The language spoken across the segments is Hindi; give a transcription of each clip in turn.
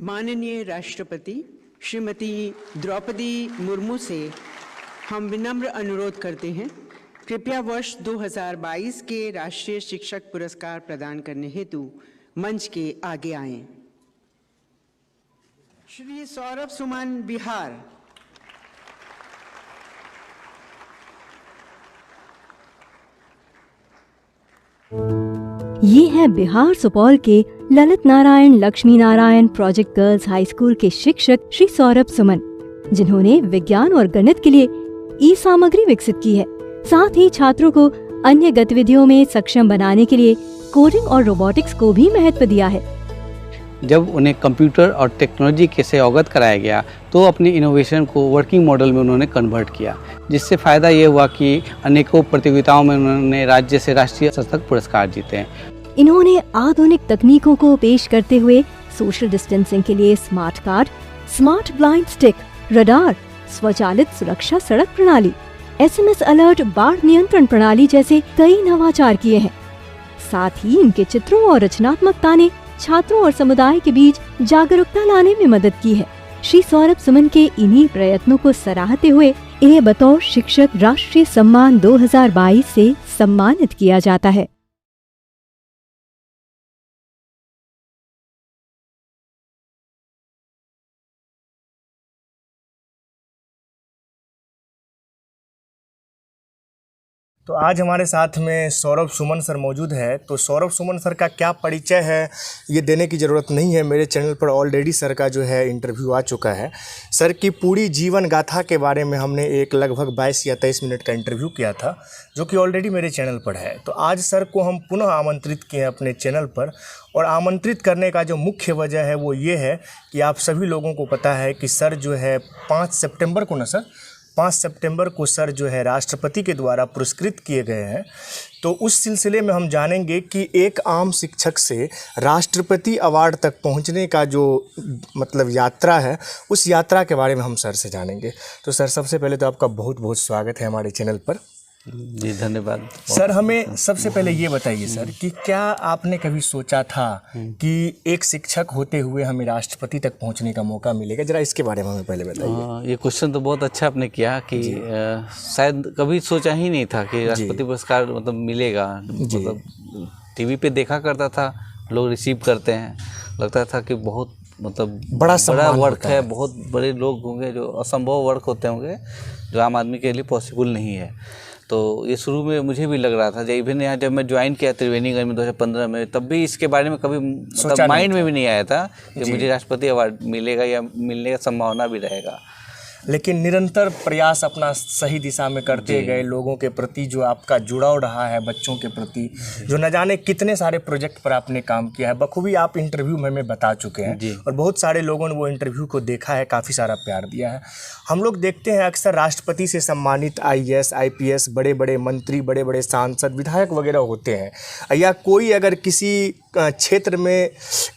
माननीय राष्ट्रपति श्रीमती द्रौपदी मुर्मू से हम विनम्र अनुरोध करते हैं, कृपया वर्ष 2022 के राष्ट्रीय शिक्षक पुरस्कार प्रदान करने हेतु मंच के आगे आएं। श्री सौरभ सुमन, बिहार। ये हैं बिहार सुपौल के Lalit Narayan Lakshmi Narayan project girls high school के शिक्षक श्री सौरभ सुमन, जिन्होंने विज्ञान और गणित के लिए ई सामग्री विकसित की है। साथ ही छात्रों को अन्य गतिविधियों में सक्षम बनाने के लिए कोडिंग और रोबोटिक्स को भी महत्व दिया है। जब उन्हें कंप्यूटर और टेक्नोलॉजी के से अवगत कराया गया तो अपने इनोवेशन को वर्किंग मॉडल में उन्होंने कन्वर्ट किया, जिससे फ़ायदा ये हुआ कि अनेकों प्रतियोगिताओं में उन्होंने राज्य से राष्ट्रीय स्तर तक पुरस्कार जीते हैं। इन्होंने आधुनिक तकनीकों को पेश करते हुए सोशल डिस्टेंसिंग के लिए smart card, smart blind stick, radar, स्वचालित सुरक्षा सड़क प्रणाली, SMS अलर्ट, बाढ़ नियंत्रण प्रणाली जैसे कई नवाचार किए हैं। साथ ही इनके चित्रों और रचनात्मकता ने छात्रों और समुदाय के बीच जागरूकता लाने में मदद की है। श्री सौरभ सुमन के इन्हीं प्रयत्नों को सराहते हुए इन्हें बतौर शिक्षक राष्ट्रीय सम्मान 2022 से सम्मानित किया जाता है। तो आज हमारे साथ में सौरभ सुमन सर मौजूद है। तो सौरभ सुमन सर का क्या परिचय है ये देने की ज़रूरत नहीं है, मेरे चैनल पर ऑलरेडी सर का जो है इंटरव्यू आ चुका है। सर की पूरी जीवन गाथा के बारे में हमने एक लगभग 22 या 23 मिनट का इंटरव्यू किया था, जो कि ऑलरेडी मेरे चैनल पर है। तो आज सर को हम पुनः आमंत्रित किए हैं अपने चैनल पर, और आमंत्रित करने का जो मुख्य वजह है वो ये है कि आप सभी लोगों को पता है कि सर जो है 5 सितंबर को ना सर 5 सितंबर को सर जो है राष्ट्रपति के द्वारा पुरस्कृत किए गए हैं। तो उस सिलसिले में हम जानेंगे कि एक आम शिक्षक से राष्ट्रपति अवार्ड तक पहुंचने का जो मतलब यात्रा है, उस यात्रा के बारे में हम सर से जानेंगे। तो सर, सबसे पहले तो आपका बहुत बहुत स्वागत है हमारे चैनल पर। जी धन्यवाद। सर, हमें सबसे पहले ये बताइए सर कि क्या आपने कभी सोचा था कि एक शिक्षक होते हुए हमें राष्ट्रपति तक पहुंचने का मौका मिलेगा? जरा इसके बारे में हमें पहले बताइए। ये क्वेश्चन तो बहुत अच्छा आपने किया कि शायद कभी सोचा ही नहीं था कि राष्ट्रपति पुरस्कार मतलब मिलेगा। मतलब टीवी पे देखा करता था, लोग रिसीव करते हैं, लगता था कि बहुत मतलब बड़ा वर्क है, बहुत बड़े लोग होंगे, जो असंभव वर्क होते होंगे, जो आम आदमी के लिए पॉसिबल नहीं है। तो ये शुरू में मुझे भी लग रहा था, इवन यहाँ जब मैं ज्वाइन किया त्रिवेणीगंज में 2015 में, तब भी इसके बारे में कभी मतलब माइंड में भी नहीं आया था कि मुझे राष्ट्रपति अवार्ड मिलेगा या मिलने का संभावना भी रहेगा। लेकिन निरंतर प्रयास अपना सही दिशा में करते गए, लोगों के प्रति जो आपका जुड़ाव रहा है, बच्चों के प्रति जो न जाने कितने सारे प्रोजेक्ट पर आपने काम किया है, बखूबी आप इंटरव्यू में हमें बता चुके हैं, और बहुत सारे लोगों ने वो इंटरव्यू को देखा है, काफ़ी सारा प्यार दिया है। हम लोग देखते हैं अक्सर राष्ट्रपति से सम्मानित IAS, IPS, बड़े बड़े मंत्री, बड़े बड़े सांसद, विधायक वगैरह होते हैं, या कोई अगर किसी क्षेत्र में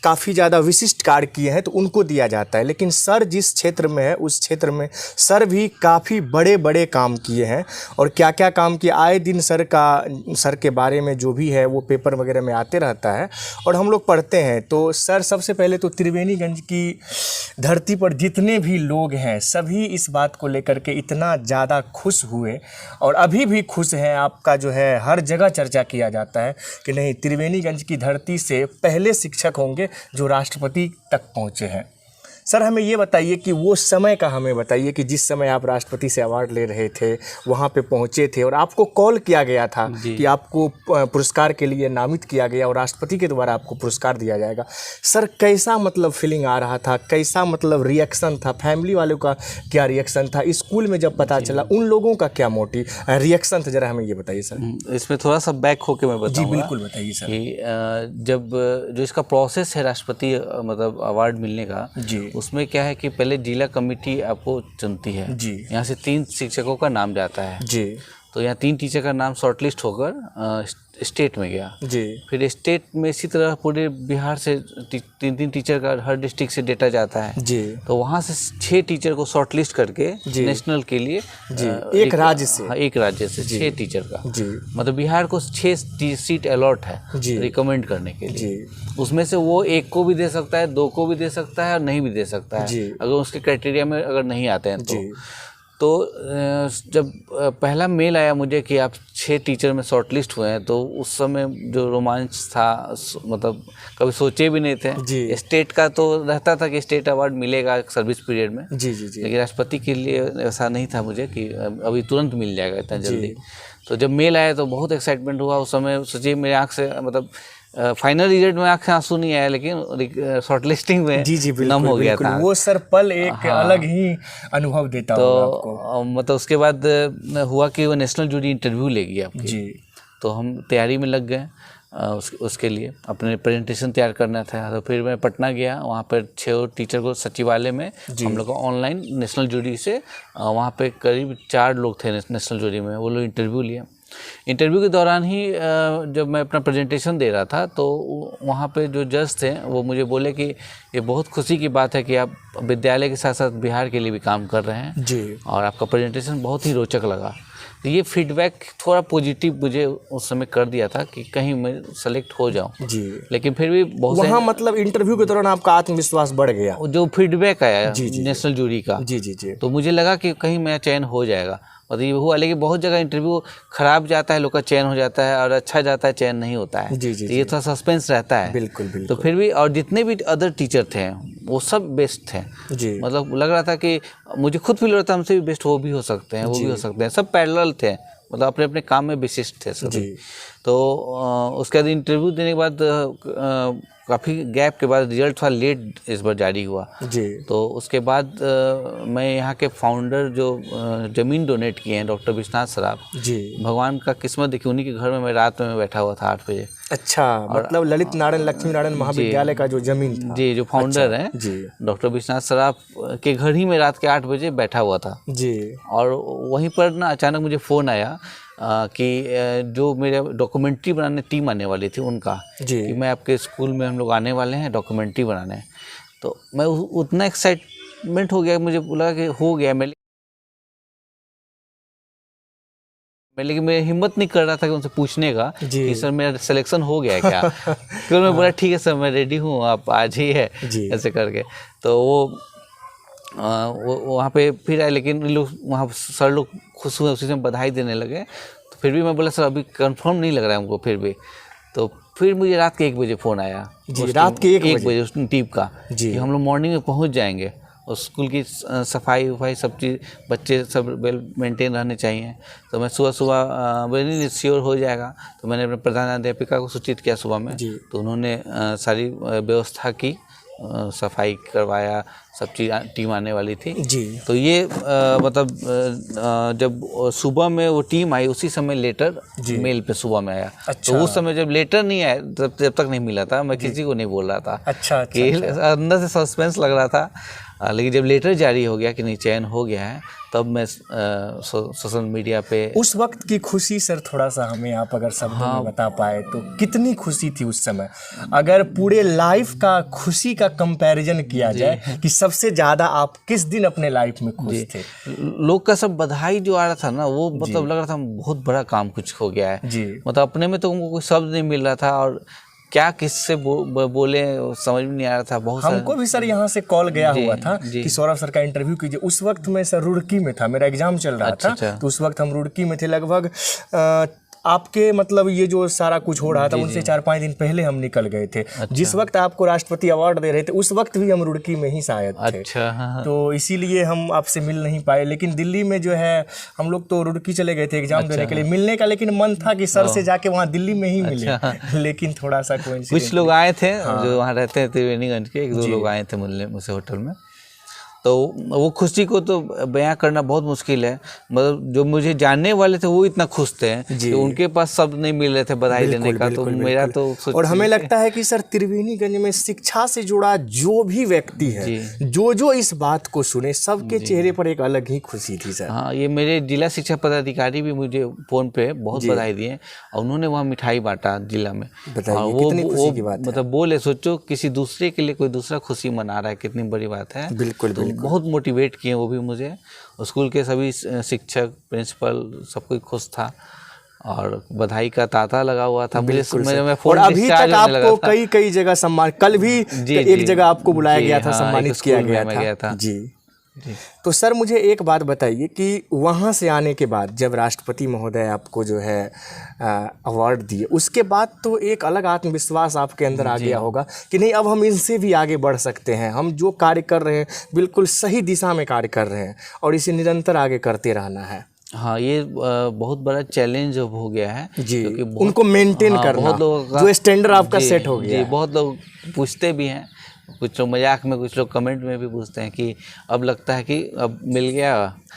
काफ़ी ज़्यादा विशिष्ट कार्य किए हैं तो उनको दिया जाता है। लेकिन सर जिस क्षेत्र में है, उस क्षेत्र में सर भी काफ़ी बड़े बड़े काम किए हैं, और क्या क्या काम किए आए दिन सर के बारे में जो भी है वो पेपर वगैरह में आते रहता है और हम लोग पढ़ते हैं। तो सर, सबसे पहले तो त्रिवेणीगंज की धरती पर जितने भी लोग हैं सभी इस बात को लेकर के इतना ज़्यादा खुश हुए, और अभी भी खुश हैं। आपका जो है हर जगह चर्चा किया जाता है कि नहीं, त्रिवेणीगंज की धरती से पहले शिक्षक होंगे जो राष्ट्रपति तक पहुँचे हैं। सर, हमें ये बताइए कि वो समय का हमें बताइए कि जिस समय आप राष्ट्रपति से अवार्ड ले रहे थे, वहाँ पे पहुँचे थे और आपको कॉल किया गया था कि आपको पुरस्कार के लिए नामित किया गया और राष्ट्रपति के द्वारा आपको पुरस्कार दिया जाएगा। सर, कैसा मतलब फीलिंग आ रहा था, कैसा मतलब रिएक्शन था, फैमिली वालों का क्या रिएक्शन था, स्कूल में जब पता चला उन लोगों का क्या रिएक्शन था, जरा हमें ये बताइए सर। इसमें थोड़ा सा बैक होके मैं बताऊंगा। जी बिल्कुल बताइए सर। कि जब जो इसका प्रोसेस है राष्ट्रपति मतलब अवार्ड मिलने का, उसमें क्या है कि पहले जिला कमेटी आपको चुनती है जी। यहाँ से 3 शिक्षकों का नाम जाता है जी। तो यहाँ 3 टीचर का नाम शॉर्टलिस्ट होकर स्टेट में गया जी। फिर स्टेट में इसी तरह पूरे बिहार से 3 टीचर का हर डिस्ट्रिक्ट से डेटा जाता है जी। तो वहाँ से 6 टीचर को शॉर्टलिस्ट करके नेशनल के लिए जी एक राज्य से, हाँ, एक राज्य से 6 टीचर का जी। मतलब बिहार को 6 सीट अलॉट है रिकमेंड करने के लिए। उसमें से वो 1 को भी दे सकता है, 2 को भी दे सकता है और नहीं भी दे सकता है अगर उसके क्राइटेरिया में अगर नहीं आते हैं तो जब पहला मेल आया मुझे कि आप 6 टीचर में शॉर्टलिस्ट हुए हैं तो उस समय जो रोमांच था मतलब कभी सोचे भी नहीं थे। स्टेट का तो रहता था कि स्टेट अवार्ड मिलेगा सर्विस पीरियड में जी जी जी। लेकिन राष्ट्रपति के लिए ऐसा नहीं था मुझे कि अभी तुरंत मिल जाएगा इतना जल्दी। तो जब मेल आया तो बहुत एक्साइटमेंट हुआ उस समय। सोचिए मेरे आँख से मतलब फाइनल रिजल्ट में आँख से आंसू नहीं आया लेकिन शॉर्टलिस्टिंग में नम हो गया था। वो सर पल एक अलग ही अनुभव देता तो आपको। मतलब उसके बाद हुआ कि वो नेशनल जूरी इंटरव्यू ले गया आपकी जी। तो हम तैयारी में लग गए उसके लिए अपने प्रेजेंटेशन तैयार करना था। तो फिर मैं पटना गया, वहाँ पर 6 टीचर को सचिवालय में हम लोग को ऑनलाइन नेशनल जूरी से वहाँ पे करीब 4 लोग थे नेशनल जूरी में, वो लोग इंटरव्यू लिए। इंटरव्यू के दौरान ही जब मैं अपना प्रेजेंटेशन दे रहा था तो वहाँ पे जो जज थे वो मुझे बोले कि ये बहुत खुशी की बात है कि आप विद्यालय के साथ साथ बिहार के लिए भी काम कर रहे हैं जी और आपका प्रेजेंटेशन बहुत ही रोचक लगा। तो ये फीडबैक थोड़ा पॉजिटिव मुझे उस समय कर दिया था कि कहीं मैं सेलेक्ट हो जाऊं जी। लेकिन फिर भी बहुत वहाँ मतलब इंटरव्यू के दौरान आपका आत्मविश्वास बढ़ गया, जो फीडबैक आया नेशनल जूरी का जी जी जी, तो मुझे लगा कि कहीं मेरा चयन हो जाएगा। मतलब ये हुआ, लेकिन बहुत जगह इंटरव्यू खराब जाता है, लोग का चयन हो जाता है और अच्छा जाता है चयन नहीं होता है। जी जी, तो ये थोड़ा सस्पेंस रहता है। बिल्कुल बिल्कुल। तो फिर भी और जितने भी अदर टीचर थे वो सब बेस्ट थे जी। मतलब लग रहा था कि मुझे खुद फील हो रहा था हमसे भी बेस्ट वो भी हो सकते हैं, वो भी हो सकते हैं, सब पैरेलल थे, मतलब अपने अपने काम में विशिष्ट थे सभी। तो उसके बाद इंटरव्यू देने के बाद काफ़ी गैप के बाद रिजल्ट थोड़ा लेट इस बार जारी हुआ जी। तो उसके बाद मैं यहाँ के फाउंडर जो ज़मीन डोनेट किए हैं डॉक्टर विश्वनाथ सराफ जी, भगवान का किस्मत देखिए, उन्हीं के घर में मैं रात में बैठा हुआ था 8 बजे। अच्छा, मतलब ललित नारायण लक्ष्मी नारायण महाविद्यालय का जो जमीन था जी, जो फाउंडर हैं जी डॉक्टर विश्वनाथ सराफ के घर ही में रात के 8 बजे बैठा हुआ था जी। और वहीं पर ना अचानक मुझे फ़ोन आया कि जो मेरे डॉक्यूमेंट्री बनाने टीम आने वाली थी उनका जी, कि मैं आपके स्कूल में हम लोग आने वाले हैं डॉक्यूमेंट्री बनाने। तो मैं उतना एक्साइटमेंट हो गया, मुझे बोला कि हो गया मैं, लेकिन मैं हिम्मत नहीं कर रहा था कि उनसे पूछने का कि सर मेरा सिलेक्शन हो गया है क्या। क्योंकि मैं बोला ठीक है सर मैं रेडी हूँ, आप आज ही है ऐसे करके। तो वो वहाँ पे फिर आए, लेकिन लोग वहाँ सर लोग खुश हुए, उसी से बधाई देने लगे। तो फिर भी मैं बोला सर अभी कंफर्म नहीं लग रहा है हमको फिर भी। तो फिर मुझे रात के 1 बजे फ़ोन आया जी, रात के 1 बजे उस टीम का जी, कि हम लोग मॉर्निंग में पहुँच जाएंगे और स्कूल की सफाई वफाई सब चीज़ बच्चे सब वेल मेंटेन रहने चाहिए। तो मैं सुबह बोले श्योर हो जाएगा। तो मैंने अपने प्रधानाध्यापिका को सूचित किया सुबह में, तो उन्होंने सारी व्यवस्था की, सफाई करवाया, सब चीज़ टीम आने वाली थी जी। तो ये मतलब जब सुबह में वो टीम आई उसी समय लेटर मेल पे सुबह में आया। अच्छा। तो उस समय जब लेटर नहीं आया जब तक नहीं मिला था, मैं किसी को नहीं बोल रहा था। अच्छा, कि अंदर से सस्पेंस लग रहा था, लेकिन जब लेटर जारी हो गया कि नहीं चयन हो गया है, तब मैं सोशल मीडिया पे उस वक्त की खुशी सर थोड़ा सा हमें आप अगर शब्दों में बता पाए तो कितनी खुशी थी उस समय, अगर पूरे लाइफ का खुशी का कंपैरिजन किया जाए कि सबसे ज़्यादा आप किस दिन अपने लाइफ में खुश थे? लोग का सब बधाई जो आ रहा था ना, वो मतलब लग रहा था बहुत बड़ा काम कुछ हो गया है जी। मतलब अपने में तो उनको कोई शब्द नहीं मिल रहा था और क्या किससे बोले समझ में नहीं आ रहा था। बहुत हमको भी सर यहाँ से कॉल गया हुआ था कि सौरभ सर का इंटरव्यू कीजिए। उस वक्त मैं सर रुड़की में था, मेरा एग्जाम चल रहा था। तो उस वक्त हम रुड़की में थे, लगभग आपके मतलब ये जो सारा कुछ हो रहा था उनसे 4-5 दिन पहले हम निकल गए थे। जिस वक्त आपको राष्ट्रपति अवार्ड दे रहे थे उस वक्त भी हम रुड़की में ही शायद थे। अच्छा। तो इसीलिए हम आपसे मिल नहीं पाए, लेकिन दिल्ली में जो है हम लोग तो रुड़की चले गए थे एग्जाम देने के लिए, मिलने का लेकिन मन था कि सर से जाके वहाँ दिल्ली में ही मिले। लेकिन थोड़ा सा कुछ लोग आए थे जो वहाँ रहते हैं त्रिवेणीगंज के, 1-2 लोग आए थे मिलने मुझसे होटल में। तो वो खुशी को तो बयां करना बहुत मुश्किल है। मतलब जो मुझे जानने वाले थे वो इतना खुश थे कि उनके पास शब्द नहीं मिल रहे थे बधाई देने का। तो मेरा तो और हमें लगता है कि सर त्रिवेणीगंज में शिक्षा से जुड़ा जो भी व्यक्ति है, जो इस बात को सुने, सबके चेहरे पर एक अलग ही खुशी थी सर। हाँ, ये मेरे जिला शिक्षा पदाधिकारी भी मुझे फोन पे बहुत बधाई दिए और उन्होंने वहाँ मिठाई बांटा जिला में। बताइए कितनी खुशी की बात है। मतलब बोले सोचो किसी दूसरे के लिए कोई दूसरा खुशी मना रहा है, कितनी बड़ी बात है। बिल्कुल तो बहुत मोटिवेट किए वो भी मुझे। स्कूल के सभी शिक्षक, प्रिंसिपल, सब कोई खुश था और बधाई का तांता लगा हुआ था। मैं और अभी तक आपको कई जगह सम्मान, कल भी एक जगह आपको बुलाया गया था, सम्मानित किया गया था। जी। तो सर मुझे एक बात बताइए कि वहाँ से आने के बाद जब राष्ट्रपति महोदय आपको जो है अवार्ड दिए, उसके बाद तो एक अलग आत्मविश्वास आपके अंदर आ गया होगा कि नहीं, अब हम इनसे भी आगे बढ़ सकते हैं, हम जो कार्य कर रहे हैं बिल्कुल सही दिशा में कार्य कर रहे हैं और इसे निरंतर आगे करते रहना है। हाँ, ये बहुत बड़ा चैलेंज हो गया है जी, क्योंकि उनको मेंटेन करना, बहुत लोग जो स्टैंडर्ड आपका सेट हो गया है। बहुत लोग पूछते भी हैं, कुछ लोग मजाक में, कुछ लोग कमेंट में भी पूछते हैं कि अब लगता है कि अब मिल गया,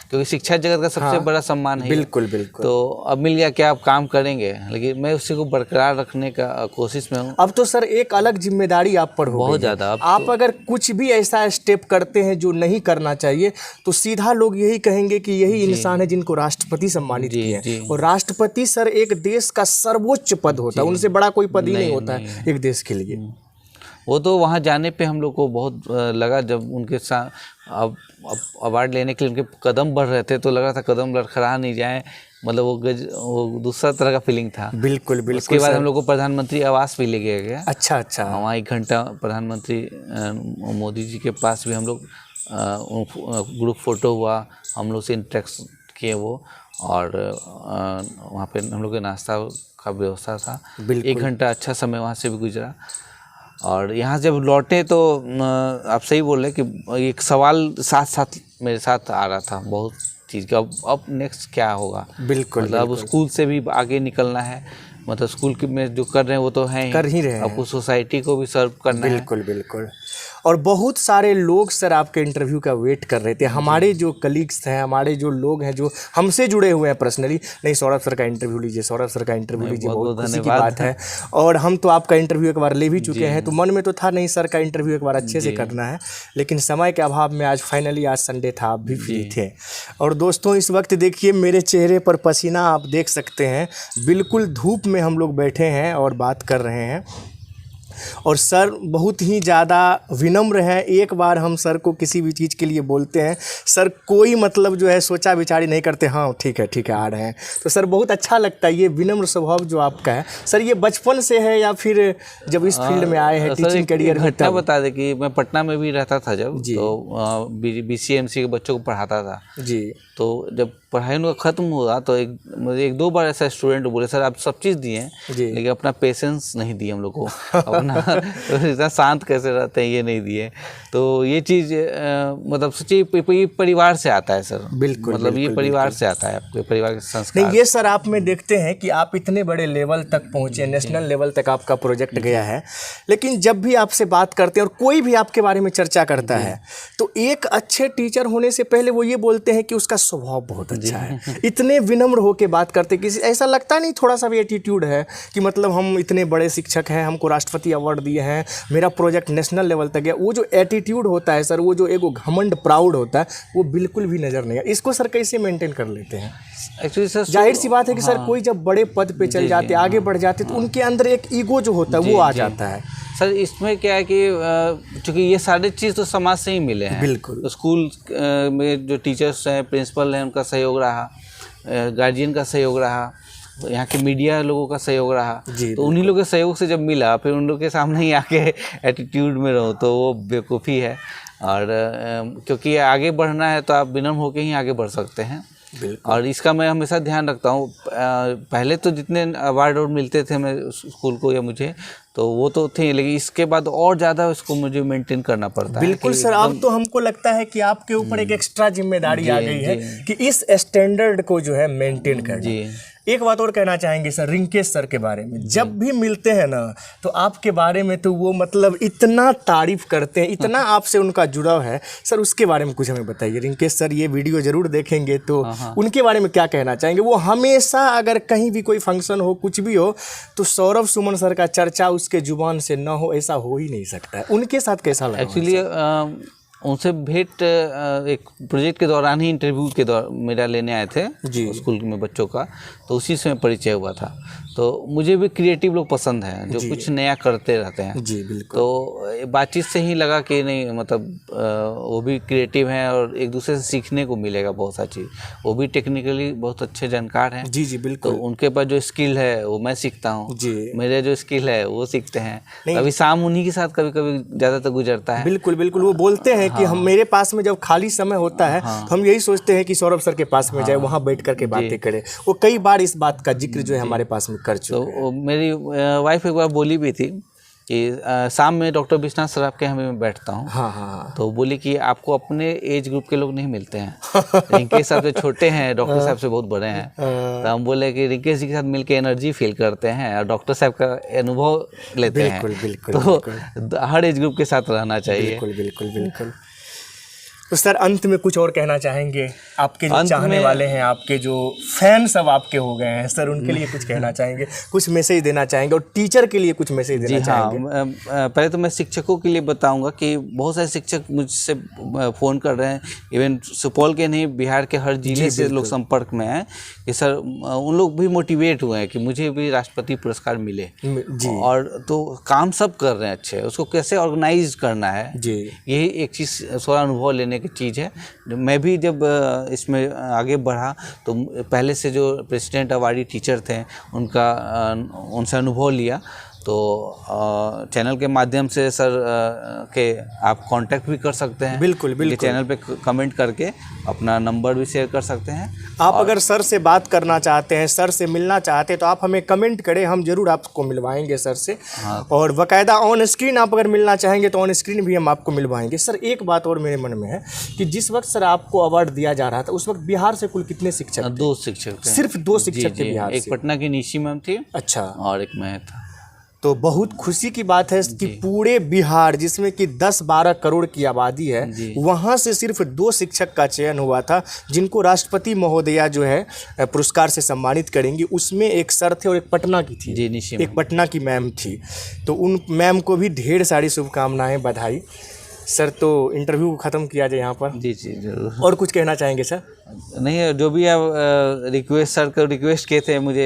क्योंकि शिक्षा जगत का सबसे बड़ा सम्मान है। बिल्कुल बिल्कुल। तो अब मिल गया, क्या आप काम करेंगे, लेकिन मैं उसी को बरकरार रखने का कोशिश में हूँ। अब तो सर एक अलग जिम्मेदारी आप पर हो बहुत ज़्यादा। आप अगर कुछ भी ऐसा स्टेप करते हैं जो नहीं करना चाहिए तो सीधा लोग यही कहेंगे कि यही इंसान है जिनको राष्ट्रपति सम्मानित किए हैं। और राष्ट्रपति सर एक देश का सर्वोच्च पद होता है, उनसे बड़ा कोई पद ही नहीं होता है एक देश के लिए। वो तो वहाँ जाने पे हम लोग को बहुत लगा, जब उनके साथ अब अवार्ड लेने के लिए उनके कदम बढ़ रहे थे तो लग रहा था कदम लड़खड़ा नहीं जाए। मतलब वो दूसरा तरह का फीलिंग था। बिल्कुल बिल्कुल। उसके बाद हम लोग को प्रधानमंत्री आवास भी ले गया। अच्छा। वहाँ 1 घंटा प्रधानमंत्री मोदी जी के पास भी हम लोग ग्रुप फोटो हुआ, हम लोग से इंटरेक्ट किए वो, और वहाँ पे हम लोग के नाश्ता का व्यवस्था था। 1 घंटा अच्छा समय वहाँ से भी गुजरा। और यहाँ जब लौटे तो आप सही बोल रहे कि एक सवाल साथ साथ मेरे साथ आ रहा था बहुत चीज़ का, अब नेक्स्ट क्या होगा। बिल्कुल। मतलब स्कूल से भी आगे निकलना है, मतलब स्कूल में जो कर रहे हैं वो तो हैं, कर ही रहे हैं, आपको सोसाइटी को भी सर्व करना है। बिल्कुल बिल्कुल। और बहुत सारे लोग सर आपके इंटरव्यू का वेट कर रहे थे, हमारे जो कलीग्स हैं, हमारे जो लोग हैं जो हमसे जुड़े हुए हैं पर्सनली, नहीं सौरभ सर का इंटरव्यू लीजिए, सौरभ सर का इंटरव्यू लीजिए, बहुत खुशी की बात है। और हम तो आपका इंटरव्यू एक बार ले भी चुके हैं, तो मन में तो था नहीं सर का इंटरव्यू एक बार अच्छे से करना है, लेकिन समय के अभाव में आज फाइनली, आज संडे था, आप भी फ्री थे। और दोस्तों इस वक्त देखिए मेरे चेहरे पर पसीना आप देख सकते हैं, बिल्कुल धूप में हम लोग बैठे हैं और बात कर रहे हैं। और सर बहुत ही ज़्यादा विनम्र हैं। एक बार हम सर को किसी भी चीज़ के लिए बोलते हैं, सर कोई मतलब जो है सोचा विचारी नहीं करते, हाँ ठीक है आ रहे हैं। तो सर बहुत अच्छा लगता है ये विनम्र स्वभाव जो आपका है। सर ये बचपन से है या फिर जब इस फील्ड में आए हैं टीचिंग करियर में? घटना बता दें कि मैं पटना में भी रहता था जब, तो BCMC के बच्चों को पढ़ाता था जी। तो जब पढ़ाई उनका ख़त्म हुआ तो एक दो बार ऐसा स्टूडेंट बोले, सर आप सब चीज़ दिए लेकिन अपना पेशेंस नहीं दिए हम लोग को, अपना इतना शांत कैसे रहते हैं ये नहीं दिए। तो ये चीज़ मतलब सोचिए परिवार से आता है सर। बिल्कुल। मतलब ये परिवार से आता है, आपके परिवार के संस्कार। नहीं, ये सर आप में देखते हैं कि आप इतने बड़े लेवल तक पहुँचे, नेशनल लेवल तक आपका प्रोजेक्ट गया है, लेकिन जब भी आपसे बात करते हैं और कोई भी आपके बारे में चर्चा करता है तो एक अच्छे टीचर होने से पहले वो ये बोलते हैं कि उसका स्वभाव बहुत अच्छा है। इतने विनम्र होकर बात करते, किसी ऐसा लगता नहीं थोड़ा सा भी एटीट्यूड है कि मतलब हम इतने बड़े शिक्षक हैं, हमको राष्ट्रपति अवार्ड दिए हैं, मेरा प्रोजेक्ट नेशनल लेवल तक गया, वो जो एटीट्यूड होता है सर, वो जो एगो घमंड प्राउड होता है, वो बिल्कुल भी नज़र नहीं आता। इसको सर कैसे मेंटेन कर लेते हैं? एक्चुअली सर जाहिर सी बात है कि सर कोई जब बड़े पद पे चल जाते, आगे बढ़ जाते, तो उनके अंदर एक ईगो जो होता है वो आ जाता है। सर इसमें क्या है कि चूँकि ये सारे चीज़ तो समाज से ही मिले हैं। बिल्कुल। तो स्कूल में जो टीचर्स हैं, प्रिंसिपल हैं, उनका सहयोग रहा, गार्जियन का सहयोग रहा, यहाँ के मीडिया लोगों का सहयोग रहा, तो उन्हीं लोगों के सहयोग से जब मिला, फिर उन लोगों के सामने ही आके एटीट्यूड में रहो तो वो बेवकूफ़ी है। और क्योंकि आगे बढ़ना है तो आप विनम्र होकर ही आगे बढ़ सकते हैं। और इसका मैं हमेशा ध्यान रखता हूँ। पहले तो जितने अवार्ड मिलते थे मैं स्कूल को या मुझे, तो वो तो थे, लेकिन इसके बाद और ज़्यादा उसको मुझे मेंटेन करना पड़ता है। बिल्कुल सर, अब तो हमको लगता है कि आपके ऊपर एक एक्स्ट्रा जिम्मेदारी आ गई है कि इस स्टैंडर्ड को जो है मेंटेन करना। एक बात और कहना चाहेंगे सर रिंकेश सर के बारे में, जब भी मिलते हैं ना तो आपके बारे में तो वो मतलब इतना तारीफ करते हैं, इतना आपसे उनका जुड़ाव है। सर उसके बारे में कुछ हमें बताइए। रिंकेश सर ये वीडियो जरूर देखेंगे तो उनके बारे में क्या कहना चाहेंगे? वो हमेशा अगर कहीं भी कोई फंक्शन हो, कुछ भी हो, तो सौरभ सुमन सर का चर्चा उसके जुबान से ना हो ऐसा हो ही नहीं सकता है। उनके साथ कैसा लगा? एक्चुअली उनसे भेंट एक प्रोजेक्ट के दौरान ही, इंटरव्यू के दौरान मेरा लेने आए थे स्कूल में बच्चों का, तो उसी से परिचय हुआ था। तो मुझे भी क्रिएटिव लोग पसंद हैं जो कुछ नया करते रहते हैं। जी बिल्कुल। तो बातचीत से ही लगा कि नहीं, मतलब वो भी क्रिएटिव हैं और एक दूसरे से सीखने को मिलेगा बहुत सारी चीज़। वो भी टेक्निकली बहुत अच्छे जानकार हैं। जी बिल्कुल। तो उनके पास जो स्किल है वो मैं सीखता हूँ, मेरे जो स्किल है वो सीखते हैं। अभी शाम उन्हीं के साथ कभी कभी ज़्यादातर गुजरता है। बिल्कुल बिल्कुल। वो बोलते हैं कि हम, मेरे पास में जब खाली समय होता है तो हम यही सोचते हैं कि सौरभ सर के पास में जाए, वहाँ बैठ करके बातें करें। वो कई बार इस बात का जिक्र जो है हमारे पास में कर चुके हैं। तो मेरी वाइफ एक बार बोली भी थी कि शाम में डॉक्टर विश्वनाथ सर आपके यहाँ मैं बैठता हूँ। हाँ। तो बोली कि आपको अपने एज ग्रुप के लोग नहीं मिलते हैं। रिंकेश साहब से छोटे हैं, डॉक्टर साहब से बहुत बड़े हैं। तो हम बोले कि रिंकेश जी के साथ मिलके एनर्जी फील करते हैं और डॉक्टर साहब का अनुभव लेते हैं। बिल्कुल। तो हर एज ग्रुप के साथ रहना चाहिए। बिल्कुल। तो सर अंत में कुछ और कहना चाहेंगे? आपके जो चाहने वाले हैं, आपके जो फैन सब आपके हो गए हैं सर, उनके लिए कुछ कहना चाहेंगे, कुछ मैसेज देना चाहेंगे? और टीचर के लिए कुछ मैसेज देना चाहेंगे? पहले तो मैं शिक्षकों के लिए बताऊंगा कि बहुत सारे शिक्षक मुझसे फ़ोन कर रहे हैं, इवन सुपौल के नहीं, बिहार के हर जिले से लोग संपर्क में हैं कि सर उन लोग भी मोटिवेट हुए हैं कि मुझे भी राष्ट्रपति पुरस्कार मिले। और तो काम सब कर रहे हैं अच्छे, उसको कैसे ऑर्गेनाइज करना है, यही एक चीज़ थोड़ा अनुभव लेने की चीज़ है। मैं भी जब इसमें आगे बढ़ा तो पहले से जो प्रेसिडेंट अवार्डी टीचर थे उनसे अनुभव लिया। तो चैनल के माध्यम से सर के आप कांटेक्ट भी कर सकते हैं। बिल्कुल। चैनल पे कमेंट करके अपना नंबर भी शेयर कर सकते हैं। आप अगर सर से बात करना चाहते हैं, सर से मिलना चाहते हैं, तो आप हमें कमेंट करें, हम जरूर आपको मिलवाएंगे सर से। और बाकायदा ऑन स्क्रीन आप अगर मिलना चाहेंगे तो ऑन स्क्रीन भी हम आपको मिलवाएंगे। सर एक बात और मेरे मन में है कि जिस वक्त सर आपको अवार्ड दिया जा रहा था उस वक्त बिहार से कुल कितने शिक्षक? 2 शिक्षक थे। सिर्फ 2 शिक्षक थे बिहार से? एक पटना की निशी मैम थी, अच्छा, और एक मैं था। तो बहुत खुशी की बात है कि पूरे बिहार, जिसमें कि 10-12 करोड़ की आबादी है, वहाँ से सिर्फ 2 शिक्षक का चयन हुआ था जिनको राष्ट्रपति महोदया जो है पुरस्कार से सम्मानित करेंगी। उसमें एक सर थे और एक पटना की थी, एक पटना की मैम थी। तो उन मैम को भी ढेर सारी शुभकामनाएं, बधाई। सर तो इंटरव्यू को ख़त्म किया जाए यहाँ पर। जी जरूर। और कुछ कहना चाहेंगे सर? नहीं, जो भी आप रिक्वेस्ट सर को रिक्वेस्ट किए थे मुझे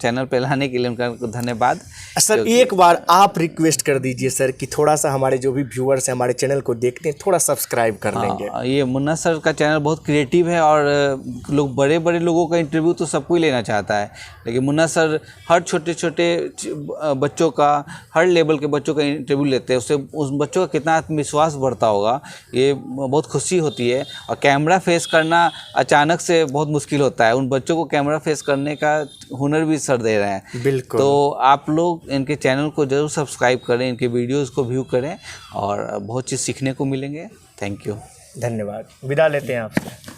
चैनल पे लाने के लिए, उनका धन्यवाद। सर एक बार आप रिक्वेस्ट कर दीजिए सर कि थोड़ा सा हमारे जो भी व्यूअर्स हैं, हमारे चैनल को देखते हैं, थोड़ा सब्सक्राइब कर लेंगे। ये मुन्ना सर का चैनल बहुत क्रिएटिव है और लोग बड़े लोगों का इंटरव्यू तो सबको ही लेना चाहता है, लेकिन मुन्ना सर हर छोटे बच्चों का, हर लेवल के बच्चों का इंटरव्यू लेते हैं। उससे उस बच्चों का कितना आत्मविश्वास बढ़ता होगा, ये बहुत खुशी होती है। और कैमरा फेस करना अचानक से बहुत मुश्किल होता है, उन बच्चों को कैमरा फेस करने का हुनर भी सर दे रहे हैं। बिल्कुल। तो आप लोग इनके चैनल को जरूर सब्सक्राइब करें, इनके वीडियोस को व्यू करें और बहुत चीज़ सीखने को मिलेंगे। थैंक यू, धन्यवाद। विदा लेते हैं आपसे।